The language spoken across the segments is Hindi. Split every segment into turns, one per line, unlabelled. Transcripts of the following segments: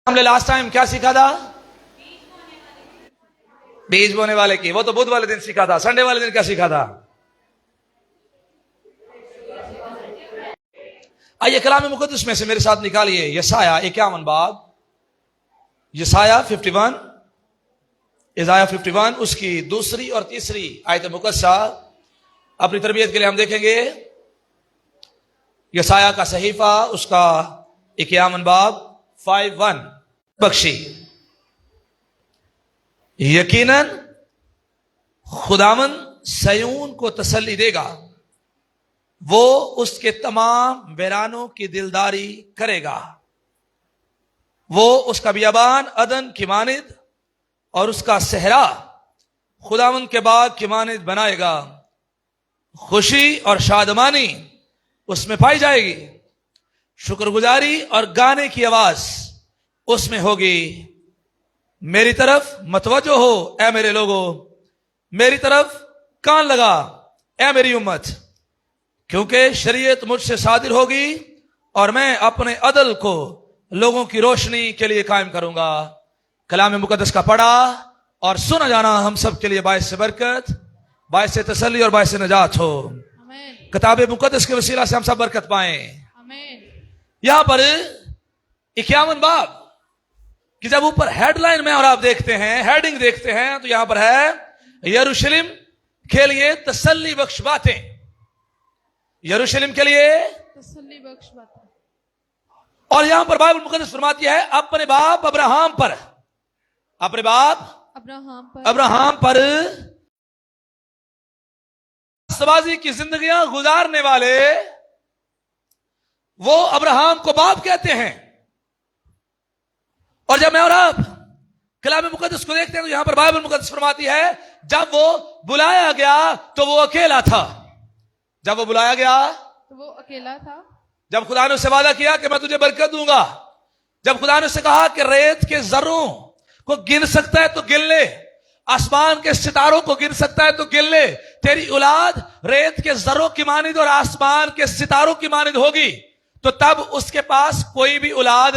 हमने लास्ट टाइम क्या सीखा था? बीज बोने वाले की। वो तो बुध वाले दिन सीखा था। संडे वाले दिन क्या सीखा था? आइए कलाम मुकद्दस में से मेरे साथ निकालिए यशाया 51 बाब, यशाया 51, इज़ाया 51, उसकी दूसरी और तीसरी आयत मुकद्दसा अपनी तरबियत के लिए हम देखेंगे। यशाया का सहीफा उसका 51 बाब 51 बख्शी। यकीनन खुदावन सयून को तसल्ली देगा, वो उसके तमाम वीरानों की दिलदारी करेगा। वो उसका बियाबान अदन की मानिद और उसका सहरा खुदावन के बाग की मानिद बनाएगा। खुशी और शादमानी उसमें पाई जाएगी, शुक्रगुजारी और गाने की आवाज उसमें होगी। मेरी तरफ मतवज्जो हो ऐ मेरे लोगों, मेरी तरफ कान लगा ऐ मेरी उम्मत, क्योंकि शरीयत मुझसे सादिर होगी और मैं अपने अदल को लोगों की रोशनी के लिए कायम करूंगा। कलाम मुकद्दस का पढ़ा और सुना जाना हम सब के लिए बायस बरकत, बायस तसल्ली और बायस नजात हो। किताब मुकद्दस के वसीला से हम सब बरकत पाएं। यहां पर 51 बाब कि जब ऊपर हेडलाइन में और आप देखते हैं, हेडिंग देखते हैं, तो यहां पर है यरूशलेम के लिए तसल्ली बख्श बातें। यरूशलेम के लिए
तसल्ली बख्श बातें।
और यहां पर बाइबल मुकद्दस फरमाती है अपने बाप अब्राहम पर, अपने बाप अब्राहम पर सबाजी की जिंदगियां गुजारने वाले वो अब्राहम को बाप कहते हैं। और जब मैं और आप कलाम मुकद्दस को देखते हैं तो यहां पर बाइबल मुकद्दस फरमाती है जब वो बुलाया गया तो वो अकेला था। जब वो बुलाया गया
तो वो अकेला था।
जब खुदा ने उससे वादा किया कि मैं तुझे बरकत दूंगा, जब खुदा ने उससे कहा कि रेत के जर्रों को गिन सकता है तो गिन ले, आसमान के सितारों को गिन सकता है तो गिन ले, तेरी औलाद रेत के जर्रों की मानिद और आसमान के सितारों की मानिद होगी। तो तब उसके पास कोई भी औलाद,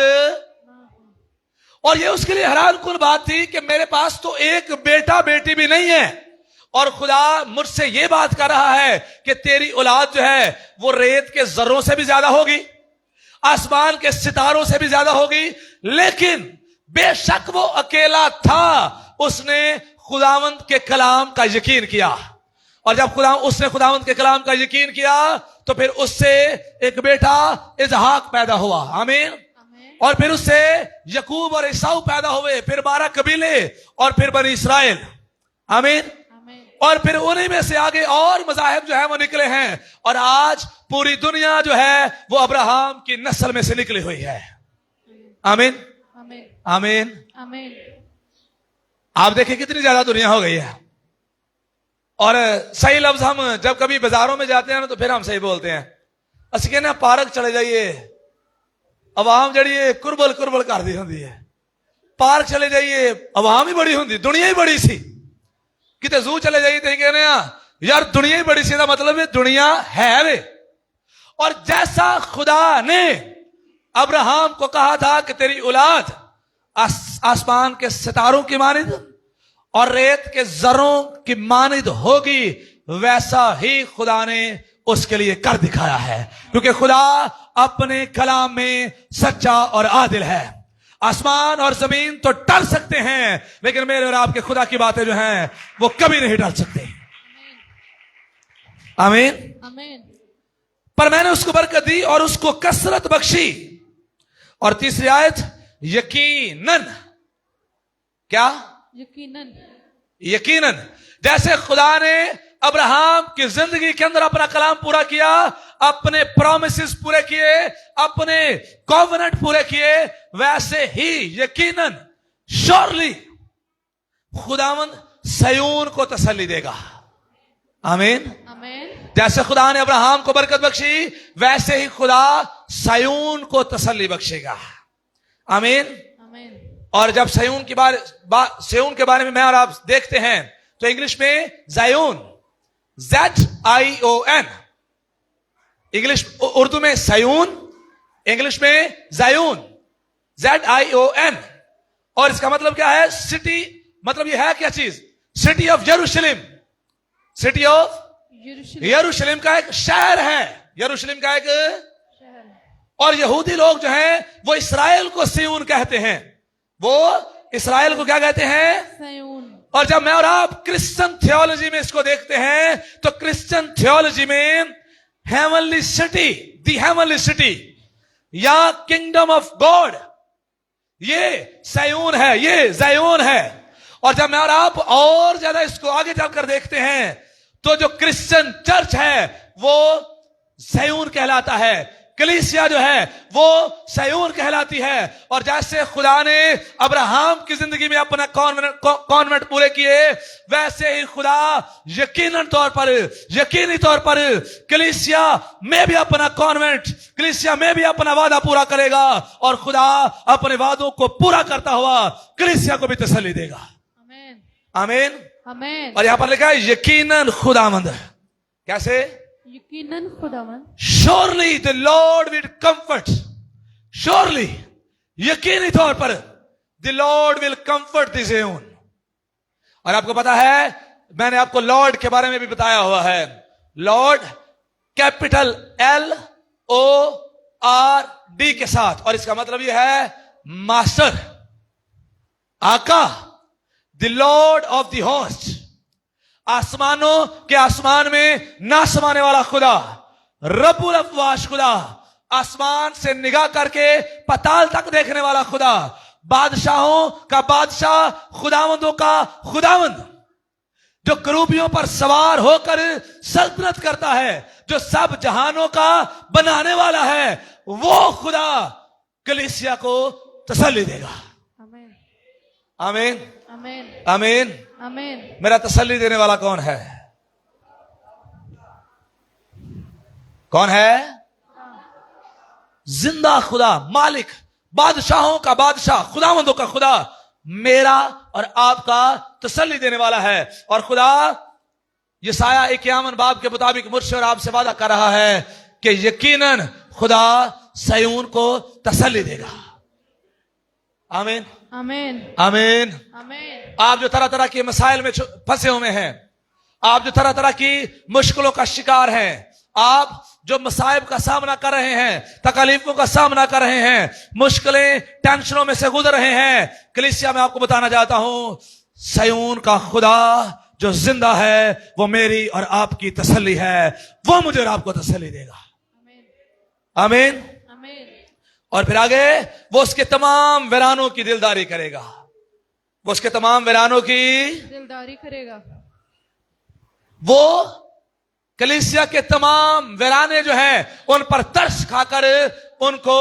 और ये उसके लिए हैरान कुन बात थी कि मेरे पास तो एक बेटा बेटी भी नहीं है और खुदा मुझसे ये बात कर रहा है कि तेरी औलाद जो है वो रेत के जर्रों से भी ज्यादा होगी, आसमान के सितारों से भी ज्यादा होगी। लेकिन बेशक वो अकेला था, उसने खुदावंद के कलाम का यकीन किया। और जब उसने खुदावंद के कलाम का यकीन किया तो फिर उससे एक बेटा इसहाक पैदा हुआ। आमीन। और फिर उससे यकूब और ईसाऊ पैदा हुए, फिर 12 कबीले और फिर बनी इस्राएल। आमीन। और फिर उन्हीं में से आगे और मज़ाहिब जो है वो निकले हैं और आज पूरी दुनिया जो है वो अब्राहम की नस्ल में से निकली हुई है। आमीन आमीन आमीन। आप देखिए कितनी ज्यादा दुनिया हो गई है। और सही लफ्ज हम जब कभी बाजारों में जाते हैं ना तो फिर हम सही बोलते हैं। असं कहने पार्क चले जाइए, आवाम जड़ी कुरबल कुरबल कर दी होंगी है। पार्क चले जाइए, आवाम ही बड़ी होंगी, दुनिया ही बड़ी सी। किते जू चले जाइए तो कहने यार दुनिया ही बड़ी सी, का मतलब है दुनिया है वे। और जैसा खुदा ने अब्राहम को कहा था कि तेरी औलाद आसमान के सितारों की मानिद और रेत के जर्रों की मानिद होगी, वैसा ही खुदा ने उसके लिए कर दिखाया है। क्योंकि खुदा अपने कलाम में सच्चा और आदिल है। आसमान और जमीन तो टल सकते हैं लेकिन मेरे और आपके खुदा की बातें जो हैं वो कभी नहीं टल सकते। आमीन आमीन। पर मैंने उसको बरकत दी और उसको कसरत बख्शी। और तीसरी आयत यकीनन, क्या? यकीनन। यकीनन जैसे खुदा ने अब्राहम की जिंदगी के अंदर अपना कलाम पूरा किया, अपने प्रोमिसेस पूरे किए, अपने कॉवेनेंट पूरे किए, वैसे ही यकीनन श्योरली खुदावंद सयून को तसल्ली देगा। आमीन आमीन। जैसे खुदा ने अब्राहम को बरकत बख्शी वैसे ही खुदा सयून को तसल्ली बख्शेगा। आमीन आमीन। और जब सयून सयून के बारे में मैं और आप देखते हैं तो इंग्लिश में ज़ायोन, ZION, इंग्लिश उर्दू में सयून, इंग्लिश में ज़ायोन। ZION। और इसका मतलब क्या है? सिटी, मतलब ये है क्या चीज? सिटी ऑफ यरूशलेम। सिटी ऑफ यरूशलेम का एक शहर है, यरूशलेम का एक
शहर।
और यहूदी लोग जो हैं वो इसराइल को सिय्योन कहते हैं। वो इसराइल को क्या कहते हैं?
सयून।
और जब मैं और आप क्रिश्चियन थियोलॉजी में इसको देखते हैं तो क्रिश्चियन थियोलॉजी में हेवनली सिटी, दी हेवनली सिटी या किंगडम ऑफ गॉड, ये सयून है, ये ज़ायोन है। और जब मैं और आप और ज्यादा इसको आगे चलकर देखते हैं तो जो क्रिश्चियन चर्च है वो सयून कहलाता है, कलीसिया जो है वो सयून कहलाती है। और जैसे खुदा ने अब्राहम की जिंदगी में अपना कॉन्वेंट पूरे किए, वैसे ही खुदा यकीनी तौर पर कलीसिया में भी अपना कॉन्वेंट, कलीसिया में भी अपना वादा पूरा करेगा। और खुदा अपने वादों को पूरा करता हुआ कलीसिया को भी तसल्ली देगा।
आमीन,
आमीन,
आमीन।
और यहां पर लिखा है यकीनन खुदावंद। कैसे?
यकीनन खुदावंद।
Surely the Lord will comfort, surely, यकीनी तौर पर the Lord will comfort the Zion। और आपको पता है, मैंने आपको लॉर्ड के बारे में भी बताया हुआ है। लॉर्ड कैपिटल LORD के साथ, और इसका मतलब यह है मास्टर, आका, the Lord of the host, आसमानों के आसमान में ना समाने वाला खुदा, रब्बुल अफ़वाश खुदा, आसमान से निगाह करके पताल तक देखने वाला खुदा, बादशाहों का बादशाह, खुदावंदों का खुदावंद, जो करूबियों पर सवार होकर सल्तनत करता है, जो सब जहानों का बनाने वाला है, वो खुदा कलीसिया को तसल्ली देगा।
आमीन,
आमीन,
आमीन,
आमीन,
आमीन।
मेरा तसल्ली देने वाला कौन है? कौन है? जिंदा खुदा, मालिक, बादशाहों का बादशाह, खुदावंदों का खुदा, मेरा और आपका तसल्ली देने वाला है। और खुदा यशाया 51 बाब के मुताबिक मुझसे और आपसे वादा कर रहा है कि यकीनन खुदा सयून को तसल्ली देगा। आमीन,
आमीन,
आमीन,
आमीन।
आप जो तरह तरह के मसाइल में फंसे हुए हैं, आप जो तरह तरह की मुश्किलों का शिकार हैं, आप जो मसाइब का सामना कर रहे हैं, तकलीफों का सामना कर रहे हैं, मुश्किलें, टेंशनों में से गुजर रहे हैं, कलीसिया में आपको बताना चाहता हूं, सयून का खुदा जो जिंदा है वो मेरी और आपकी तसल्ली है, वो मुझे और आपको तसल्ली देगा। आमीन,
आमीन।
और फिर आगे वो उसके तमाम वीरानों की दिलदारी करेगा, वो उसके तमाम वीरानों की
दिलदारी करेगा।
वो कलीसिया के तमाम वीराने जो हैं उन पर तरस खाकर उनको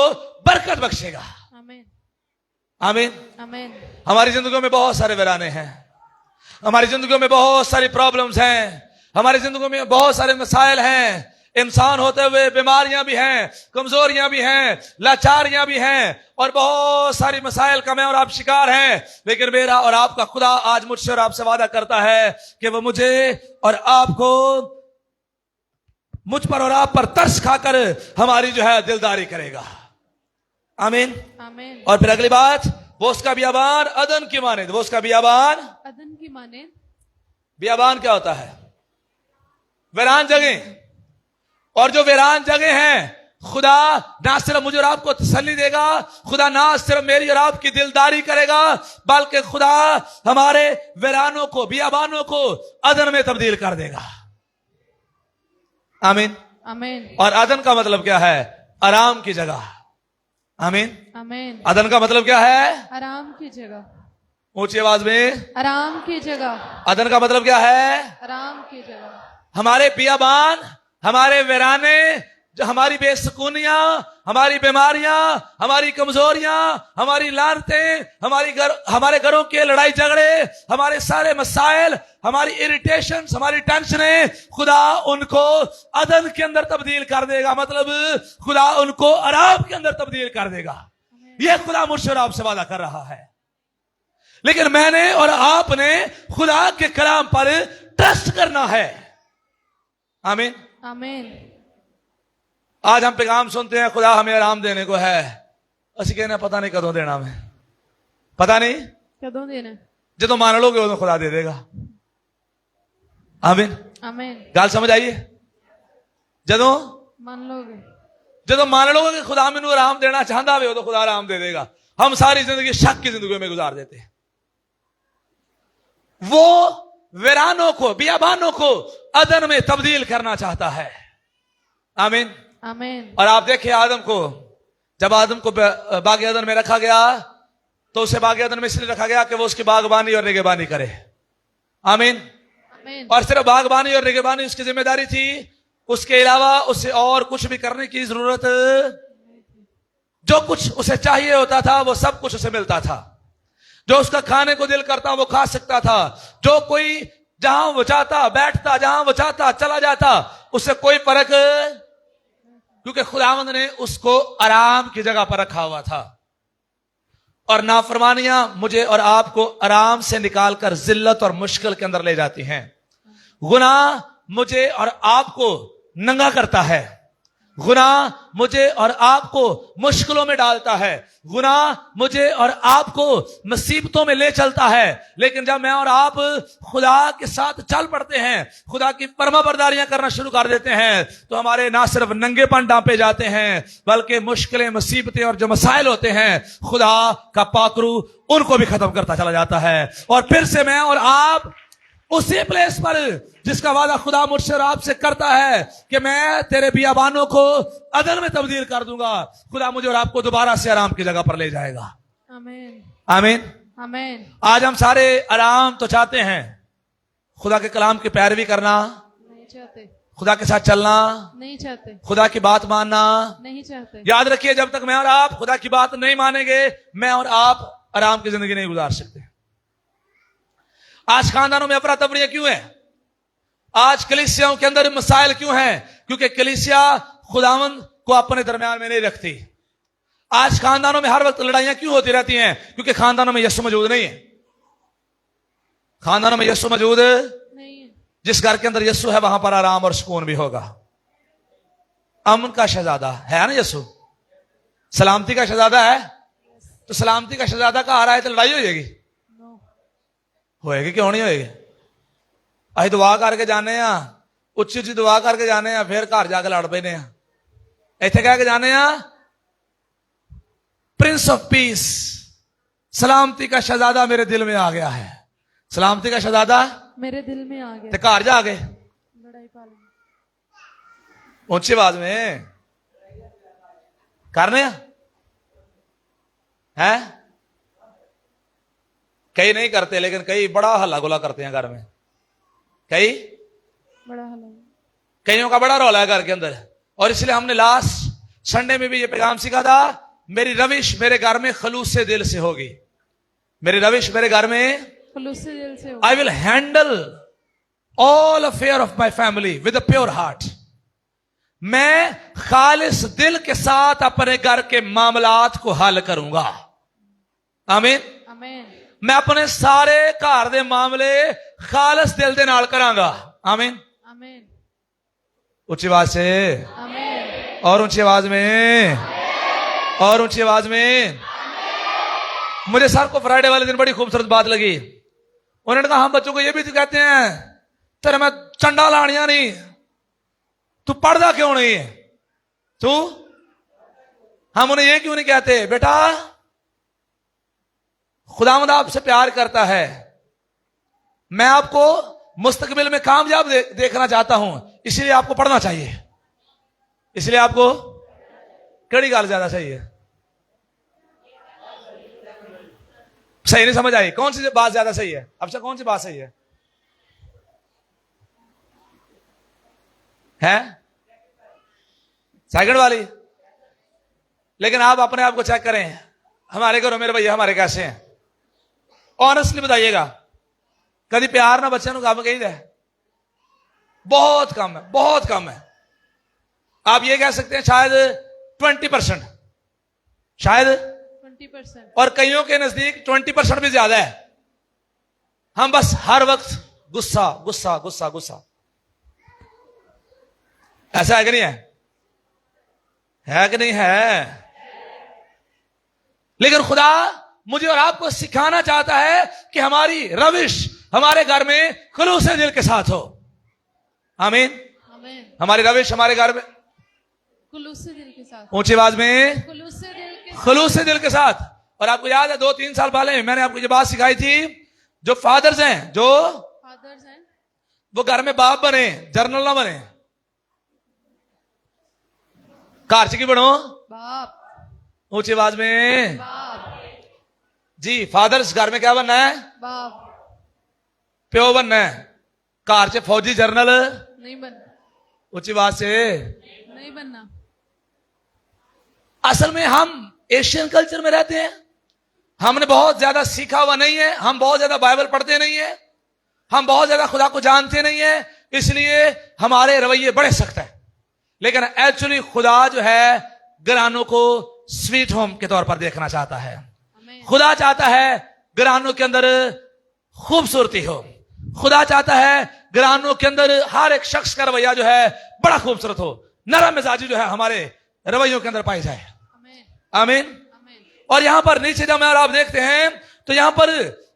बरकत बख्शेगा।
आमीन,
आमीन,
आमीन।
हमारी जिंदगियों में बहुत सारे वीराने हैं, हमारी जिंदगियों में बहुत सारी प्रॉब्लम्स हैं, हमारी जिंदगियों में बहुत सारे मसाइल हैं, इंसान होते हुए बीमारियां भी हैं, कमजोरियां भी हैं, लाचारियां भी हैं, और बहुत सारी मसाइल का मैं और आप शिकार हैं। लेकिन मेरा और आपका खुदा आज मुझसे और आपसे वादा करता है कि वो मुझे और आपको, मुझ पर और आप पर तरस खाकर हमारी जो है दिलदारी करेगा। आमीन,
आमीन।
और फिर अगली बात, वो उसका बियाबान अदन की माने, वो उसका बियाबान
अदन की माने।
बियाबान क्या होता है? वीरान जगह। और जो वीरान जगह हैं, खुदा ना सिर्फ मुझे और आपको तसल्ली देगा, खुदा ना सिर्फ मेरी और आपकी दिलदारी करेगा, बल्कि खुदा हमारे वीरानों को, बियाबानों को अदन में तब्दील कर देगा। आमीन,
आमीन।
और अदन का मतलब क्या है? आराम की जगह। आमीन,
आमीन।
अदन का मतलब क्या है?
आराम की जगह।
ऊंची आवाज में,
आराम की जगह।
अदन का मतलब क्या है?
आराम की जगह।
हमारे बियाबान, हमारे वीराने, जो हमारी बेसुकूनियां, हमारी बीमारियां, हमारी कमजोरियां, हमारी लानतें, हमारे घरों के लड़ाई झगड़े, हमारे सारे मसाइल, हमारी इरिटेशंस, हमारी टेंशनें, खुदा उनको अदन के अंदर तब्दील कर देगा। मतलब खुदा उनको आराम के अंदर तब्दील कर देगा। यह खुदा मुझसे और आपसे वादा कर रहा है। लेकिन मैंने और आपने खुदा के कलाम पर ट्रस्ट करना है। आमीन,
आमीन।
आज हम पैगाम सुनते हैं खुदा हमें आराम देने को है, ਅਸੀਂ ਕਹਿੰਦੇ ਹਾਂ ਪਤਾ ਨਹੀਂ ਕਦੋਂ ਦੇਣਾ ਮੈਂ, ਪਤਾ ਨਹੀਂ
कदों देना है?
ਜਦੋਂ ਮੰਨ ਲੋਗੇ ਉਦੋਂ ਖੁਦਾ ਦੇ ਦੇਗਾ। ਆਮੀਨ।
आमीन।
ਗੱਲ ਸਮਝ ਆਈ ਹੈ? ਜਦੋਂ
मान लोगे,
ਜਦੋਂ ਮੰਨ ਲੋਗੇ कि खुदा मैनू आराम देना चाहता है उदो खुदा आराम दे देगा। हम सारी जिंदगी शक की जिंदगी में गुजार देते हैं। वो वीरानों को, बियाबानों को अदन में तब्दील करना चाहता है। आमीन।
आमीन।
और आप देखिए आदम को, जब आदम को बाग अदन में रखा गया तो उसे बाग अदन में इसलिए रखा गया कि वो उसकी बागबानी और निगहबानी करे। आमीन।
आमीन।
और सिर्फ बागबानी और निगहबानी उसकी जिम्मेदारी थी, उसके अलावा उसे और कुछ भी करने की जरूरत, जो कुछ उसे चाहिए होता था वो सब कुछ उसे मिलता था। जो उसका खाने को दिल करता वो खा सकता था। जो कोई जहां वो चाहता बैठता, जहां वो चाहता चला जाता, उससे कोई फर्क, क्योंकि खुदावंद ने उसको आराम की जगह पर रखा हुआ था। और नाफरमानियां मुझे और आपको आराम से निकालकर जिल्लत और मुश्किल के अंदर ले जाती हैं। गुनाह मुझे और आपको नंगा करता है। गुनाह मुझे और आपको मुश्किलों में डालता है। गुनाह मुझे और आपको मुसीबतों में ले चलता है। लेकिन जब मैं और आप खुदा के साथ चल पड़ते हैं, खुदा की फर्माबरदारियां करना शुरू कर देते हैं, तो हमारे ना सिर्फ नंगेपन डांपे जाते हैं, बल्कि मुश्किलें, मुसीबतें और जो मसाइल होते हैं, खुदा का पाकरू उनको भी खत्म करता चला जाता है। और फिर से मैं और आप उसी प्लेस पर जिसका वादा खुदा मुझसे और आपसे करता है कि मैं तेरे बियाबानों को अदन में तब्दील कर दूंगा, खुदा मुझे और आपको दोबारा से आराम की जगह पर ले जाएगा।
आमीन।
आमीन।
आमीन।
आज हम सारे आराम तो चाहते हैं, खुदा के कलाम की पैरवी करना
नहीं चाहते,
खुदा के साथ चलना
नहीं चाहते,
खुदा की बात मानना
नहीं चाहते।
याद रखिए, जब तक मैं और आप खुदा की बात नहीं मानेंगे, मैं और आप आराम की जिंदगी नहीं गुजार सकते। आज खानदानों में अफरा तफरी क्यों है? आज कलीसियाओं के अंदर मसाइल क्यों हैं? क्योंकि कलीसिया खुदावंद को अपने दरमियान में नहीं रखती। आज खानदानों में हर वक्त लड़ाइयां क्यों होती रहती हैं? क्योंकि खानदानों में यीशु मौजूद नहीं है। खानदानों में यीशु मौजूद
नहीं है।
जिस घर के अंदर यीशु है वहां पर आराम और सुकून भी होगा। अमन का शहजादा है ना यीशु, सलामती का शहजादा है। तो सलामती का शहजादा कहा आ रहा है तो लड़ाई हो जाएगी? होएगी, क्यों नहीं होएगी? अं दुआ करके जाने, उच्ची उच्ची दुआ करके जाने, फिर घर जाके लड़ पैने, इत्थे कह के जाने, प्रिंस ऑफ पीस, सलामती का शहजादा मेरे दिल में आ गया है। सलामती का शहजादा
मेरे दिल में आ गया।
तो घर जाके
लड़ाई पालेंगे
ऊंची आवाज में करने हैं। कई नहीं करते, लेकिन कई बड़ा हल्ला गुला करते हैं घर में। कई
बड़ा हल्ला,
कईयों का बड़ा रौला है घर के अंदर। और इसलिए हमने लास्ट संडे में भी ये पैगाम सीखा था, मेरी रविश मेरे घर में खलूस से दिल से होगी। मेरी रविश मेरे घर में
खलूस से दिल से,
I will handle all affair of my family with a pure heart. मैं खालिस दिल के साथ अपने घर के मामलात को हल करूंगा। आमीन।
आमीन।
मैं अपने सारे घर दे मामले खालिस दिल दे नाल करांगा। आमीन।
आमीन।
ऊंची आवाज से,
आमीन।
और ऊंची आवाज में, और ऊंची आवाज में। मुझे सर को फ्राइडे वाले दिन बड़ी खूबसूरत बात लगी। उन्होंने कहा हम बच्चों को ये भी तो कहते हैं तेरे में चंडा लानिया नहीं, तू पढ़दा क्यों नहीं है तू? हम उन्हें ये क्यों नहीं कहते, बेटा खुदावंद आपसे प्यार करता है, मैं आपको मुस्तकबिल में कामयाब देखना चाहता हूं, इसलिए आपको पढ़ना चाहिए। इसलिए आपको कड़ी गाल ज्यादा सही है? सही नहीं समझ आई? कौन सी बात ज्यादा सही है? अब से कौन सी बात सही है? सेकंड वाली। लेकिन आप अपने आप को चेक करें, हमारे घरों मेरे भैया हमारे कैसे हैं? ऑनेस्टली बताइएगा, कभी प्यार ना बच्चे काम कही दे? बहुत कम है, बहुत कम है। आप ये कह सकते हैं शायद 20%, शायद
20%,
और कईयों के नजदीक 20% भी ज्यादा है। हम बस हर वक्त गुस्सा गुस्सा गुस्सा गुस्सा। ऐसा है कि नहीं है? है कि नहीं है? लेकिन खुदा मुझे और आपको सिखाना चाहता है कि हमारी रविश हमारे घर में खुलूस दिल के साथ हो। आमीन।
आमीन।
हमारी रविश हमारे घर में
खुलूस से दिल के साथ,
ऊंची आवाज में
खुलूस से दिल के साथ,
खुलूस से दिल के साथ। और आपको याद है 2-3 साल पहले मैंने आपको ये बात सिखाई थी, जो फादर्स हैं, जो
फादर्स हैं,
वो घर में बाप बने, जर्नल ना बने। कार की बनो
बाप,
ऊंची आवाज में
बाप,
जी। फादर्स घर में क्या बनना है?
बाप,
प्यो बनना है। कार से फौजी जर्नल
नहीं बनना,
ऊंची आवाज से।
नहीं बनना।
असल में हम एशियन कल्चर में रहते हैं, हमने बहुत ज्यादा सीखा हुआ नहीं है, हम बहुत ज्यादा बाइबल पढ़ते नहीं है, हम बहुत ज्यादा खुदा को जानते नहीं है, इसलिए हमारे रवैये बड़े सख्त हैं। लेकिन एक्चुअली खुदा जो है घरानों को स्वीट होम के तौर पर देखना चाहता है।
आमीन।
खुदा चाहता है घरानों के अंदर खूबसूरती हो। खुदा चाहता है घरानों के अंदर हर एक शख्स का रवैया जो है बड़ा खूबसूरत हो, नरम मिजाजी जो है हमारे रवैयों के अंदर पाई जाए।
आमीन।
आमीन।
आमीन।
और यहां पर नीचे जब और आप देखते हैं तो यहां पर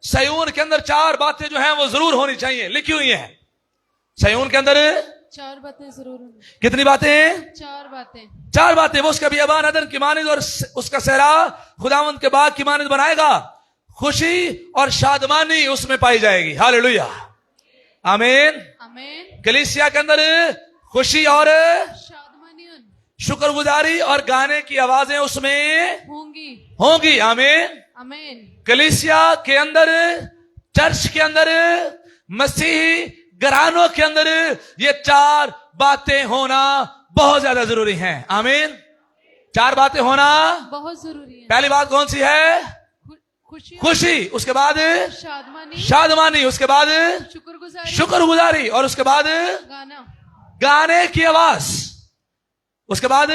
सयून के अंदर 4 बातें जो हैं वो जरूर होनी चाहिए, लिखी हुई हैं। सयून के अंदर
4 बातें जरूर होंगी।
कितनी बातें?
4 बातें।
4 बातें। वो उसका बियाबान अदन की मानिद और उसका सहरा खुदावंद के बाग की मानिद बनाएगा। खुशी और शादमानी उसमें पाई जाएगी। हालेलुया। आमीन।
आमीन।
कलीसिया के अंदर खुशी और
शादमानी
शुक्रगुजारी और गाने की आवाजें उसमें
होंगी।
होंगी। आमीन।
आमीन।
कलीसिया के अंदर, चर्च के अंदर, मसीही घरानों के अंदर ये 4 बातें होना बहुत ज्यादा जरूरी हैं। आमीन। 4 बातें होना
बहुत जरूरी है।
पहली बात कौन सी है?
खुशी,
खुशी। उसके बाद
शादमानी,
शादमानी। उसके बाद
शुक्रगुजारी,
शुक्रगुजारी। और उसके बाद
गाना,
गाने की आवाज। उसके बाद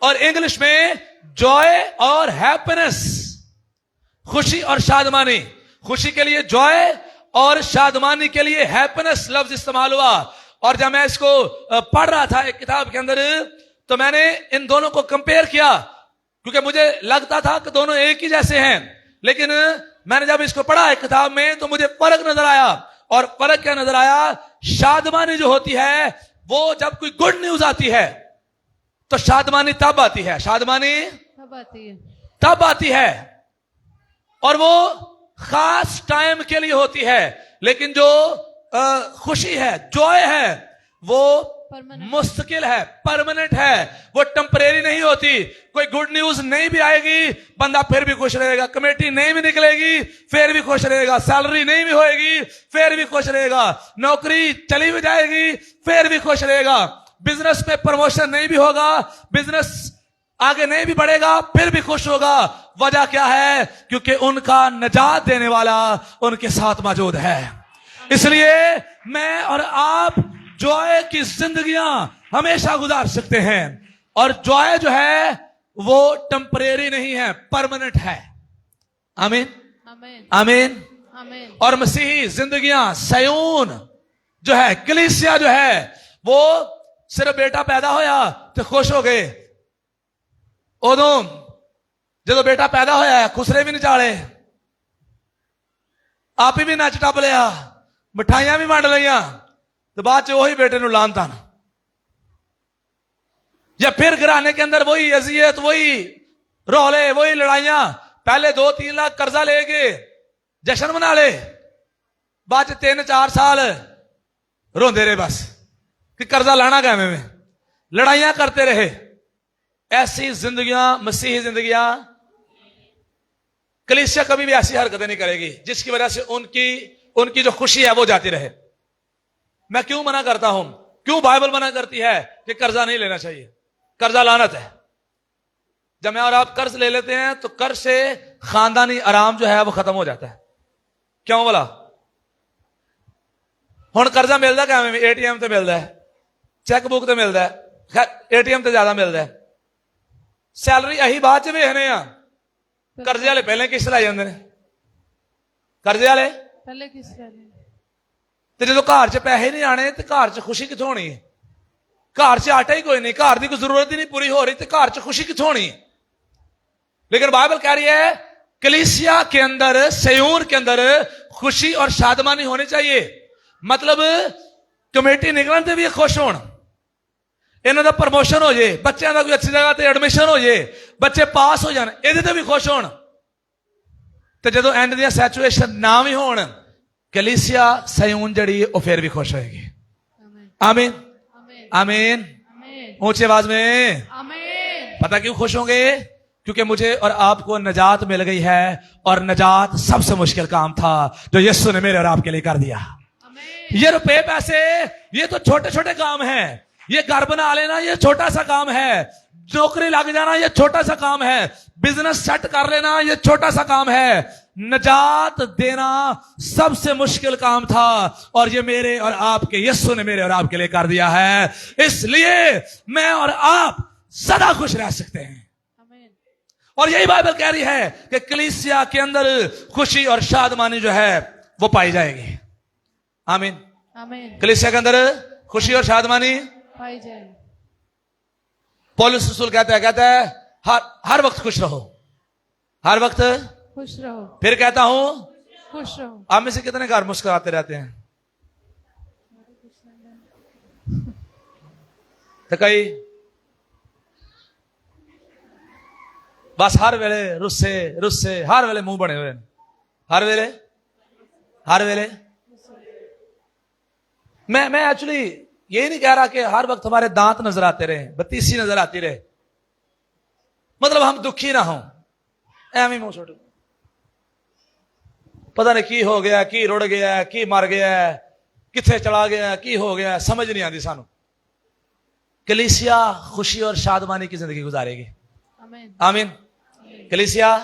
और इंग्लिश में जॉय और हैप्पीनेस। खुशी और शादमानी। खुशी के लिए जॉय और शादमानी के लिए हैप्पीनेस लफ्ज इस्तेमाल हुआ। और जब मैं इसको पढ़ रहा था एक किताब के अंदर तो मैंने इन दोनों को कंपेयर किया, क्योंकि मुझे लगता था कि दोनों एक ही जैसे हैं, लेकिन मैंने जब इसको पढ़ा एक किताब में तो मुझे फर्क नजर आया। और फर्क क्या नजर आया? शादमानी जो होती है वो जब कोई गुड न्यूज आती है तो शादमानी तब आती है। शादमानी
तब आती है,
तब आती है और वो खास टाइम के लिए होती है। लेकिन जो खुशी है, जॉय है, वो
परमानेंट,
मुस्तकिल है, परमानेंट है, वो टेम्परेरी नहीं होती। कोई गुड न्यूज नहीं भी आएगी बंदा फिर भी खुश रहेगा, कमेटी नहीं भी निकलेगी फिर भी खुश रहेगा, सैलरी नहीं भी होएगी फिर भी खुश रहेगा, नौकरी चली भी जाएगी फिर भी खुश रहेगा, बिजनेस में प्रमोशन नहीं भी होगा, बिजनेस आगे नहीं भी बढ़ेगा फिर भी खुश होगा। वजह क्या है? क्योंकि उनका निजात देने वाला उनके साथ मौजूद है। इसलिए मैं और आप जॉय की जिंदगियां हमेशा गुजार सकते हैं। और जॉय जो है वो टेम्परेरी नहीं है, परमानेंट है। आमीन।
आमीन।
आमीन।
आमीन।
और मसीही जिंदगियां, सयून जो है, कलीसिया जो है, वो सिर्फ बेटा पैदा होया तो खुश हो गए। उदों जो बेटा पैदा होया खुसरे भी नहीं चाले, आप ही भी नच टप लिया, मिठाइयां भी वंड लिया, तो बाद च वही बेटे नु लानता ना। या फिर घराने के अंदर वही अजियत, वही रौले, वही लड़ाइयां। पहले 2-3 लाख कर्जा लेके जश्न मना ले, बाद 3-4 साल रोंदे रहे बस कि कर्जा लाना क्या में, लड़ाइयां करते रहे। ऐसी जिंदगियां, मसीही जिंदगियां, कलीसिया कभी भी ऐसी हरकतें नहीं करेगी जिसकी वजह से उनकी जो खुशी है वो जाती रहे। मैं क्यों मना करता हूं, क्यों बाइबल मना करती है कि कर्जा नहीं लेना चाहिए? कर्जा लानत है। जब मैं और आप कर्ज ले लेते हैं तो कर्ज से खानदानी आराम जो है वो खत्म हो जाता है। क्यों बोला? हुण कर्जा मिलता क्या? एटीएम तो मिलता है, चेकबुक तो मिलता है, खैर एटीएम तो ज्यादा मिलता है। सैलरी अही बाद च वेखने आ, कर्जे वाले पहले किस्त लाई जाते हैं। कर्जे वाले
पहले किस तरह
ਤੇ ਜਦੋਂ ਘਰ 'ਚ ਪੈਸੇ ਨਹੀਂ ਆਣੇ ਤੇ ਘਰ 'ਚ ਖੁਸ਼ੀ ਕਿੱਥੋਂ ਹੋਣੀ ਹੈ? ਘਰ 'ਚ ਆਟਾ ਹੀ ਕੋਈ ਨਹੀਂ, ਘਰ ਦੀ ਕੋਈ ਜ਼ਰੂਰਤ ਹੀ ਨਹੀਂ ਪੂਰੀ ਹੋ ਰਹੀ ਤੇ ਘਰ 'ਚ ਖੁਸ਼ੀ ਕਿੱਥੋਂ ਹੋਣੀ ਹੈ? लेकिन बाइबल कह रही है कलीसिया के अंदर, सयून के अंदर खुशी और शादमानी होनी चाहिए। मतलब कमेटी निकलन ते भी खुश होन, इन्हां दा प्रमोशन हो जाए, बच्चों का कोई अच्छी जगह ते एडमिशन हो जाए, बच्चे पास हो जान, इहदे ते भी खुश होन। ते जदों एंड दी सैचुएशन ना भी होन, कलीसिया सयून जड़ी वो फिर भी खुश होएगी। आमीन
आमीन
आमीन।
आमीन
ऊंची आवाज में
आमीन।
पता क्यों खुश होंगे? क्योंकि मुझे और आपको नजात मिल गई है, और नजात सबसे मुश्किल काम था जो यीशु ने मेरे और आपके लिए कर दिया।
आमीन।
ये रुपए पैसे ये तो छोटे छोटे काम हैं, ये घर बना लेना ये छोटा सा काम है, नौकरी लग जाना ये छोटा सा काम है, बिजनेस सेट कर लेना ये छोटा सा काम है। नजात देना सबसे मुश्किल काम था, और ये मेरे और आपके यीशु ने मेरे और आपके लिए कर दिया है। इसलिए मैं और आप सदा खुश रह सकते हैं।
आमीन।
और यही बाइबल कह रही है कि कलीसिया के अंदर खुशी और शादमानी जो है वो पाई जाएगी। आमीन।
आमीन।
कलीसिया के अंदर खुशी और शादमानी
पाई जाए।
पौलुस रसूल कहता है हर वक्त खुश रहो, हर वक्त।
खुश रहो।
फिर कहता हूं,
खुश रहो।
आप में से कितने घर मुस्कुराते रहते हैं? तो कई बस हर वेले रुस्से रुस्से, हर वेले मुंह बने हुए, हर वेले। मैं एक्चुअली यही नहीं कह रहा कि हर वक्त हमारे दांत नजर आते रहे, बत्तीसी नजर आती रहे, मतलब हम दुखी ना हों। एवं मुंह छोड़, पता नहीं की हो गया, की रुड़ गया, की मर गया, किथे चला गया, की हो गया, समझ नहीं आती सानू। कलीसिया खुशी और शादमानी की जिंदगी गुजारेगी।
आमीन।
आमीन। कलीसिया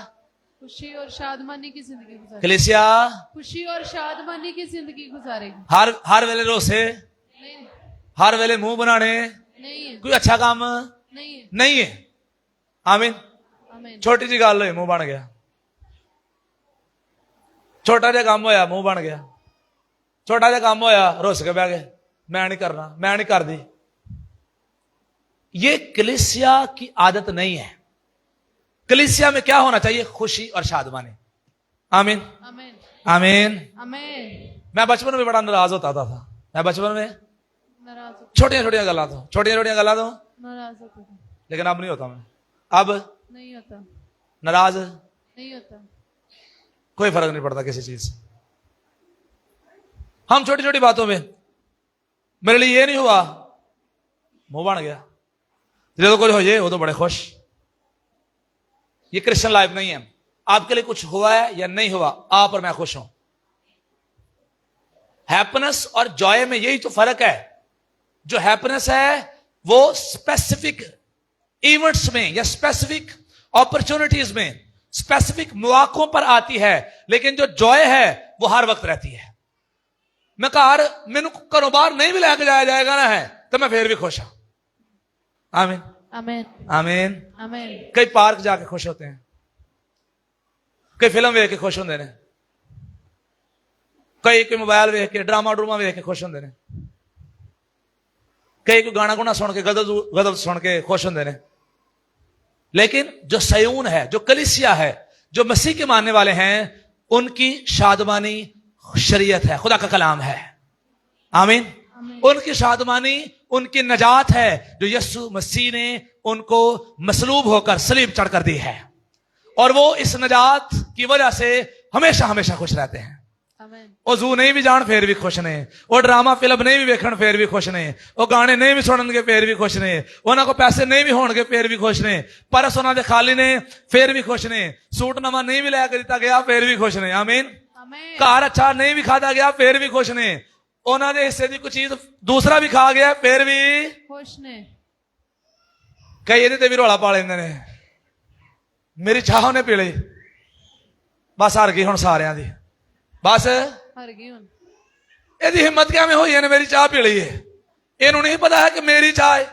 खुशी और शादमानी की जिंदगी गुजारेगी।
कलीसिया
खुशी और शादमानी की जिंदगी गुजारेगी।
हर वेले रोसे,
नहीं
हर वेले मुंह बनाने,
नहीं है।
कोई अच्छा काम
नहीं है।
नहीं है। आमीन।
आमीन।
छोटी जी गल हुई मुंह बन गया, छोटा जिहा काम होया मुंह बन गया, छोटा जिहा काम होया रुस के बह गए, मैं नहीं करना, मैं नहीं कर दी। ये कलीसिया की आदत नहीं है। कलीसिया में क्या होना चाहिए? खुशी और शादमानी। आमीन
आमीन।
आमीन।
आमीन।
मैं बचपन में बड़ा नाराज होता था। मैं बचपन में
नाराज हो-
छोटियां छोटियां गल्लां तो
नाराज होता था।
लेकिन अब नहीं होता मैं। अब
नहीं होता।
नाराज
नहीं होता।
कोई फर्क नहीं पड़ता किसी चीज से। हम छोटी छोटी बातों में, मेरे लिए ये नहीं हुआ, मुंह बन गया। जो कुछ हो जाए वो तो बड़े खुश। ये क्रिश्चियन लाइफ नहीं है। आपके लिए कुछ हुआ है या नहीं हुआ, आप और मैं खुश हूं। हैप्पीनेस और जॉय में यही तो फर्क है। जो हैप्पीनेस है वो स्पेसिफिक इवेंट्स में या स्पेसिफिक अपॉर्चुनिटीज में, स्पेसिफिक मौकों पर आती है, लेकिन जो जॉय है वो हर वक्त रहती है। मैं घर मैनू घरों बाहर नहीं भी लैके जाया जाएगा ना है तो मैं फिर भी खुश हूं। आमीन
आमीन।
आमीन।
आमीन।
कई पार्क जाके खुश होते हैं, कई फिल्म वेख के खुश होंगे ने, कई कोई मोबाइल वेख के ड्रामा ड्रूमा वेख के खुश होंगे ने, कई कोई गाना गुना सुन के गजल सुन के खुश होंगे ने। लेकिन जो सयून है, जो कलीसिया है, जो मसीह के मानने वाले हैं, उनकी शादमानी शरीयत है, खुदा का कलाम है। आमीन। उनकी शादमानी उनकी नजात है जो यीशु मसीह ने उनको मसलूब होकर सलीब चढ़कर दी है, और वो इस नजात की वजह से हमेशा हमेशा खुश रहते हैं।
आमीन।
वो जू नहीं भी जान फिर भी खुश ने, वो ड्रामा फिल्म नहीं भी वेखण फिर भी खुश ने, वो गाने नहीं भी सुननगे फिर भी खुश ने, उन्होंने को पैसे नहीं भी होणगे फिर भी खुश ने, परस उन्होंने खाली ने फिर भी खुश ने, सूट नवा नहीं भी लैके दिता गया फिर भी खुश ने। आमीन।
आमीन।
घर अच्छा नहीं भी खादा गया फिर भी खुश ने, उन्होंने हिस्से की कुछ चीज दूसरा भी खा गया फिर भी
खुश ने।
कई ये भी रौला पा लेंगे ने, मेरी चाह ने पी ली, बस हार गई हुण सारियां दी, बस
हार गई हुण।
ਇਹਦੀ हिम्मत क्या में हुई है मेरी चाह पी ली है। इन्हों नहीं पता है कि मेरी चाह है,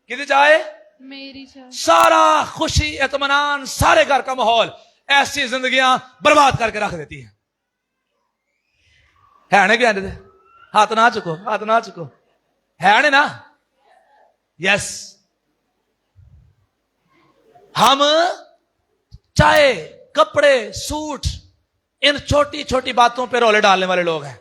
किहदी चाह है?
मेरी चाह।
सारा खुशी इत्मीनान सारे घर का माहौल ऐसी जिंदगियां बर्बाद करके रख देती है ने? क्या हाथ ना चुको, हाथ ना चुको, है ने ना? यस। हम चाय, कपड़े, सूट, इन छोटी छोटी बातों पे रोले डालने वाले लोग हैं।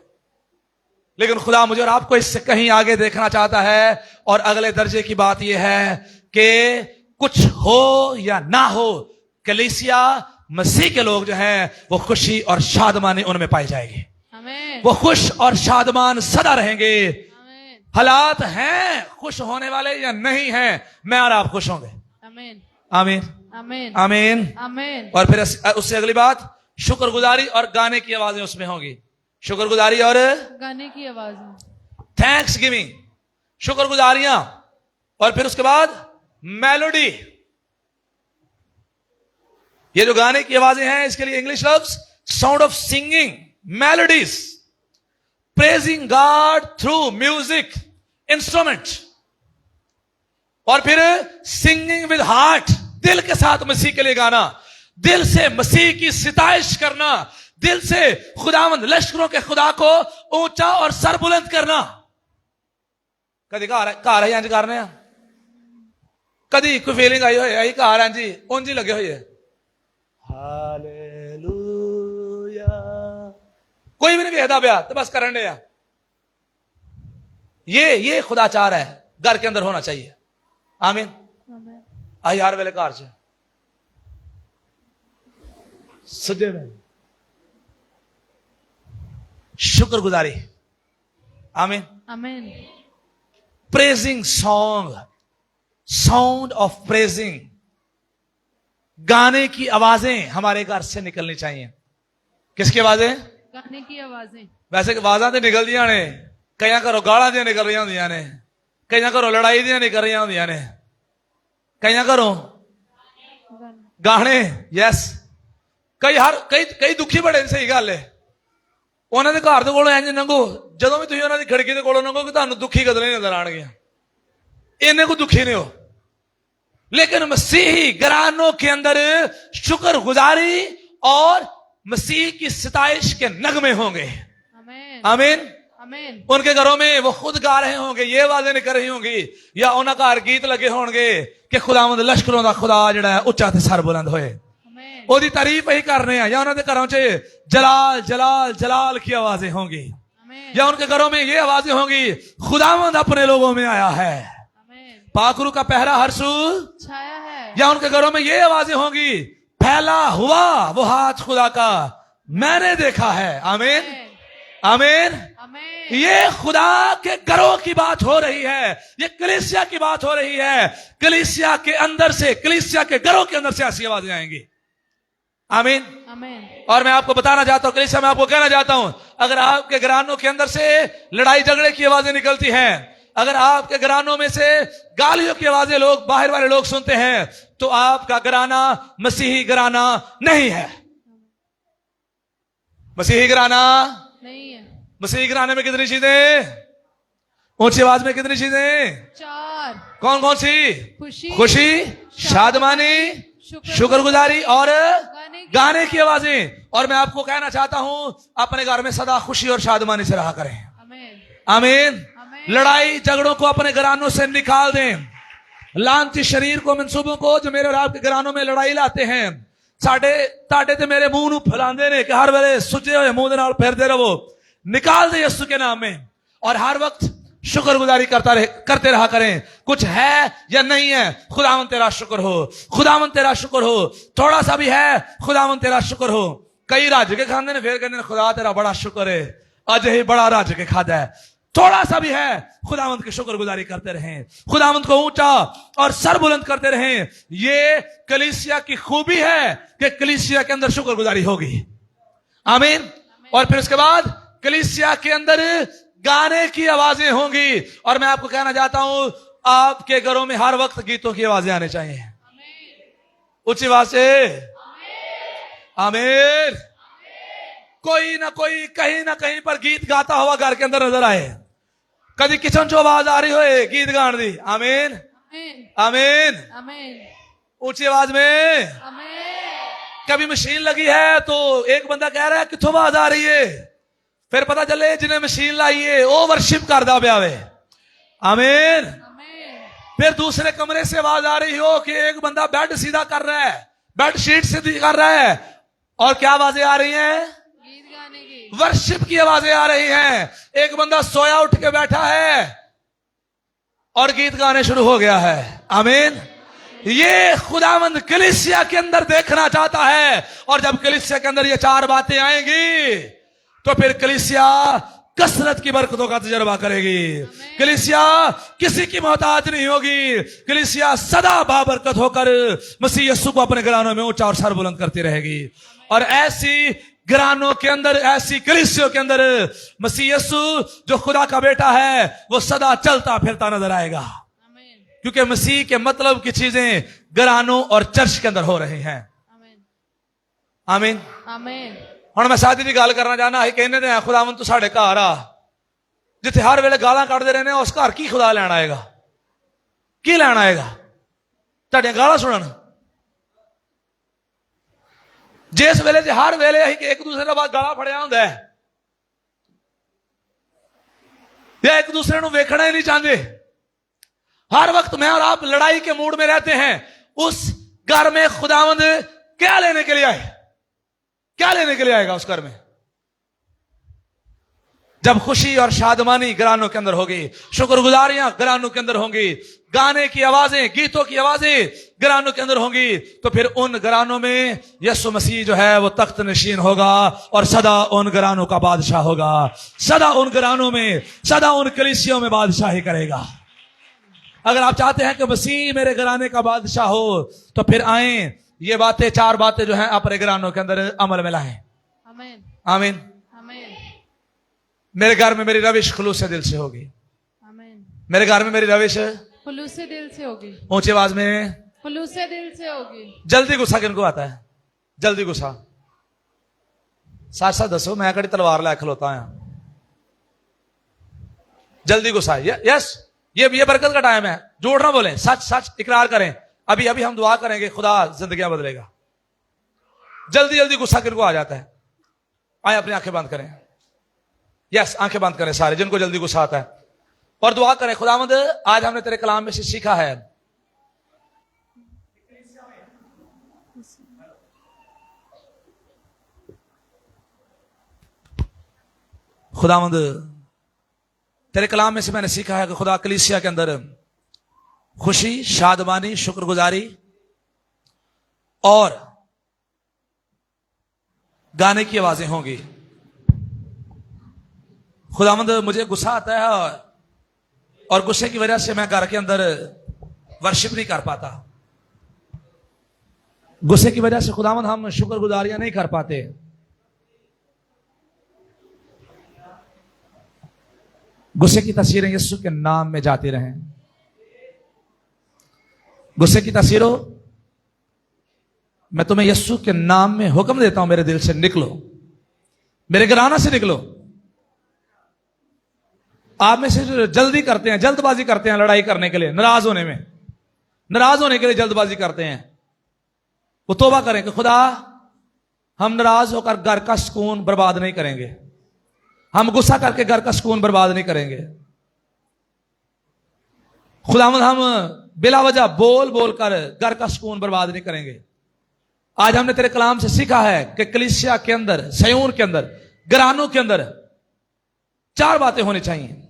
लेकिन खुदा मुझे और आपको इससे कहीं आगे देखना चाहता है, और अगले दर्जे की बात यह है कि कुछ हो या ना हो, कलीसिया मसीह के लोग जो हैं वो खुशी और शादमानी उनमें पाई जाएगी।
आमीन।
वो खुश और शादमान सदा रहेंगे।
आमीन।
हालात हैं खुश होने वाले या नहीं हैं, मैं और आप खुश होंगे।
आमीन।
आमीन,
आमीन।
आमीन।
आमीन।
और फिर उससे अगली बात, शुक्रगुजारी और गाने की आवाजें उसमें होंगी। शुक्रगुजारी और
गाने की आवाज।
थैंक्स गिविंग, शुक्रगुजारियां, और फिर उसके बाद मेलोडी। ये जो गाने की आवाजें हैं, इसके लिए इंग्लिश लफ्ज sound of singing, melodies, praising God through music instrument, और फिर सिंगिंग विद हार्ट, दिल के साथ मसीह के लिए गाना, दिल से मसीह की सिताइश करना, दिल से खुदावंद लश्करों के खुदा को ऊंचा और सर बुलंद करना। कभी घर है इंज करने, कभी कोई फीलिंग आई हो घर है जी उंज ही लगे हुए है, हालेलुया, कोई भी नहीं कहता ब्याह तो बस करने या। ये खुदाचार है, घर के अंदर होना चाहिए। आमीन। आई हर वेले घर च सजे में शुक्रगुजारी। आमीन।
आमीन।
Praising song, sound of praising, गाने की आवाजें हमारे घर से निकलनी चाहिए। किसकी आवाजें?
गाने की आवाजें।
वैसे आवाजा तो निकल दिया ने, कई घरों गाला दियां निकल रही होंदियां ने, कई घरों लड़ाई दियां निकल रही होंदियां ने, कई घरों गाने। यस, कई दुखी बड़े, सही गल है। उन्होंने घर के कोलों इंज लंघो, जदों भी तुम उन्होंने खिड़की के कोलों लंघो कि तुहानूं दुखी गदले नजर आउणगियां, इन्ने को दुखी नहीं हो। लेकिन मसीही घरानों के अंदर शुक्रगुजारी और मसीह की सिताइश के नगमे होंगे।
आमीन।
आमीन।
आमीन।
उनके घरों में वो खुद गा रहे होंगे, ये आवाजें नहीं कर रही होंगी, या उन्होंने घर गीत लगे होंगे कि खुदावंद लश्करों का खुदा जिहड़ा है उच्चा ते सर बुलंद होए, ओदी तारीफ ही करने हैं, या उन्होंने घरों च जलाल जलाल जलाल की आवाजें होंगी, या उनके घरों में ये आवाजें होंगी खुदावंद अपने लोगों में आया है, पाखरू का पहरा हर सू
छाया है,
या उनके घरों में ये आवाजें होंगी फैला हुआ वो हाथ खुदा का मैंने देखा है। आमीन। आमीन।
आमीन।
ये खुदा के घरों की बात हो रही है, ये कलीसिया की बात हो रही है। कलीसिया के अंदर से, कलीसिया के घरों के अंदर से ऐसी आवाजें आएंगी। आमीन।
आमीन।
और मैं आपको बताना चाहता हूं, कलीसिया मैं आपको कहना चाहता हूं, अगर आपके घरानों के अंदर से लड़ाई झगड़े की आवाजें निकलती हैं, अगर आपके घरानों में से गालियों की आवाजें लोग बाहर वाले लोग सुनते हैं, तो आपका घराना मसीही घराना नहीं है। मसीही घराना
नहीं है।
मसीही घराने में कितनी चीजें? ऊंची आवाज में कितनी चीजें?
4।
कौन कौन सी? खुशी, शादमानी, शुक्रगुजारी और गाने की आवाजें। और मैं आपको कहना चाहता हूं, अपने घर में सदा खुशी और शादमानी से रहा करें। आमीन। लड़ाई झगड़ों को अपने घरानों से निकाल दें। लांती शरीर को, मंसूबों को जो मेरे और आपके घरानों में लड़ाई लाते हैं, साडे ते मेरे मुंह नूं फैलांदे ने कि हर वेले सुचे हुए मुंह दे नाल फिरदे रहो, निकाल दे यीशु के नाम में, और हर वक्त शुक्रगुजारी करते रहा करें। कुछ है या नहीं है, खुदावंद तेरा शुक्र हो, खुदावंद तेरा शुक्र हो। थोड़ा सा भी है, खुदावंद तेरा शुक्र हो। कई रज के खाते ने, फिर कहते खुदा तेरा बड़ा शुक्र है, अज ही बड़ा रज के खादा है। थोड़ा सा भी है, खुदावंद की शुक्रगुजारी करते रहें, खुदावंद को ऊंचा और सर बुलंद करते रहें। ये कलीसिया की खूबी है कि कलीसिया के अंदर शुक्रगुजारी होगी। आमीन। और फिर उसके बाद कलीसिया के अंदर गाने की आवाजें होंगी। और मैं आपको कहना चाहता हूं, आपके घरों में हर वक्त गीतों की आवाजें आनी चाहिए। ऊंची आवाज से आमीन। कोई ना कोई कहीं ना कहीं पर गीत गाता हुआ घर के अंदर नजर आए। कभी किचन चो आवाज आ रही हो गीत गान दी। आमीन। आमीन। ऊंची आवाज में। कभी मशीन लगी है तो एक बंदा कह रहा है किथों आवाज आ रही है, फिर पता चले जिन्हें मशीन लाई है वो वर्शिप करदा पिया वे। आमीन। फिर दूसरे कमरे से आवाज आ रही हो कि एक बंदा बेड सीधा कर रहा है, बेडशीट से कर रहा है, और क्या आवाजें आ रही हैं?
गीत गाने की।
वर्शिप की आवाजें आ रही हैं। एक बंदा सोया उठ के बैठा है और गीत गाने शुरू हो गया है। आमीन। ये खुदावंद कलीसिया के अंदर देखना चाहता है, और जब कलीसिया के अंदर ये चार बातें आएंगी तो फिर कलीसिया कसरत की बरकतों का तजर्बा करेगी। कलीसिया किसी की मोहताज नहीं होगी। कलीसिया सदा बाबरकत होकर मसीह यीशु को अपने घरानों में ऊंचा और सर बुलंद करती रहेगी। और ऐसी घरानों के अंदर, ऐसी कलीसियों के अंदर मसीह यीशु जो खुदा का बेटा है वो सदा चलता फिरता नजर आएगा,
आमीन।
क्योंकि मसीह के मतलब की चीजें घरानों और चर्च के अंदर हो रही हैं।
आमीन।
आमीन।
आमीन।
ਹੁਣ मैं शादी की गल करना चाहना है। कहने दे खुदावन तू साढ़े घर आ, जिथे हर वेले गालां कढ़दे रहने, उस घर की खुदा लैन आएगा? की लैन आएगा? तुहाडियां गालां सुनन? जिस वेले जे हर वेले असीं एक दूसरे के बाद गाला फड़िया हुंदा है, या एक दूसरे को वेखना ही नहीं चाहते, हर वक्त मैं और आप लड़ाई के मूड में रहते हैं, उस घर में खुदावंद क्या लेने के लिए आए? क्या लेने के लिए आएगा उस घर में? जब खुशी और शादमानी घरानों के अंदर होगी, शुक्रगुजारियां घरानों के अंदर होंगी, गाने की आवाजें, गीतों की आवाजें घरानों के अंदर होंगी, तो फिर उन घरानों में यीशु मसीह जो है वो तख्त नशीन होगा और सदा उन घरानों का बादशाह होगा। सदा उन घरानों में, सदा उन कलीसियों में बादशाही करेगा। अगर आप चाहते हैं कि मसीह मेरे घराने का बादशाह हो, तो फिर आए ये बातें, चार बातें जो हैं अपने घरानों के अंदर अमल में लाएं।
आमीन।
आमीन।
आमीन।
मेरे घर में मेरी रविश खुलूस से दिल से होगी।
आमीन।
मेरे घर में मेरी रविश
खुलूस से दिल से होगी।
ऊंची आवाज में,
खुलूस से दिल से होगी।
जल्दी गुस्सा किनको आता है? जल्दी गुस्सा? साथ साथ दसो, मैं कड़ी तलवार ला खलोता है। जल्दी गुस्सा? यस, ये बरकत का टाइम है। झूठ ना बोलें, सच सच इकरार करें। अभी अभी हम दुआ करेंगे, खुदा जिंदगियां बदलेगा। जल्दी जल्दी गुस्सा किनको आ जाता है? आए अपनी आंखें बंद करें। यस, आंखें बंद करें सारे जिनको जल्दी गुस्सा आता है, और दुआ करें, खुदावंद आज हमने तेरे कलाम में से सीखा है, खुदावंद तेरे कलाम में से मैंने सीखा है कि खुदा कलीसिया के अंदर खुशी, शादमानी, शुक्रगुजारी और गाने की आवाजें होंगी। खुदावंद मुझे गुस्सा आता है और गुस्से की वजह से मैं घर के अंदर वर्शिप नहीं कर पाता। गुस्से की वजह से खुदावंद हम शुक्रगुजारियां नहीं कर पाते। गुस्से की तस्वीरें यीशु के नाम में जाती रहें। गुस्से की तस्वीरों, मैं तुम्हें यीशु के नाम में हुक्म देता हूं, मेरे दिल से निकलो, मेरे घराना से निकलो। आप में से जो जल्दी करते हैं, जल्दबाजी करते हैं लड़ाई करने के लिए, नाराज होने के लिए जल्दबाजी करते हैं, वो तौबा करें कि खुदा हम नाराज होकर घर का सुकून बर्बाद नहीं करेंगे, हम गुस्सा करके घर का सुकून बर्बाद नहीं करेंगे। खुदावंद हम बिला वजह बोल बोल कर घर का सुकून बर्बाद नहीं करेंगे। आज हमने तेरे कलाम से सीखा है कि कलीसिया के अंदर, सयून के अंदर, घरानों के अंदर चार बातें होनी चाहिए।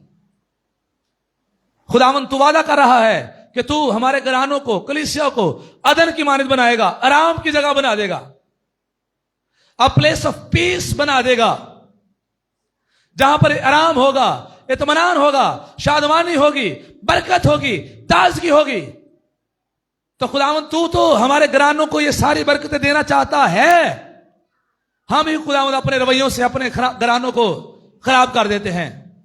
खुदावंद तू वादा कर रहा है कि तू हमारे घरानों को, कलीसिया को अदन की मानित बनाएगा, आराम की जगह बना देगा, अ प्लेस ऑफ पीस बना देगा, जहां पर आराम होगा, इत्मीनान होगा, शादमानी होगी, बरकत होगी, ताजगी होगी। तो खुदावंद तू तो हमारे घरानों को ये सारी बरकतें देना चाहता है। हम ही खुदावंद अपने रवैयों से अपने घरानों को खराब कर देते हैं।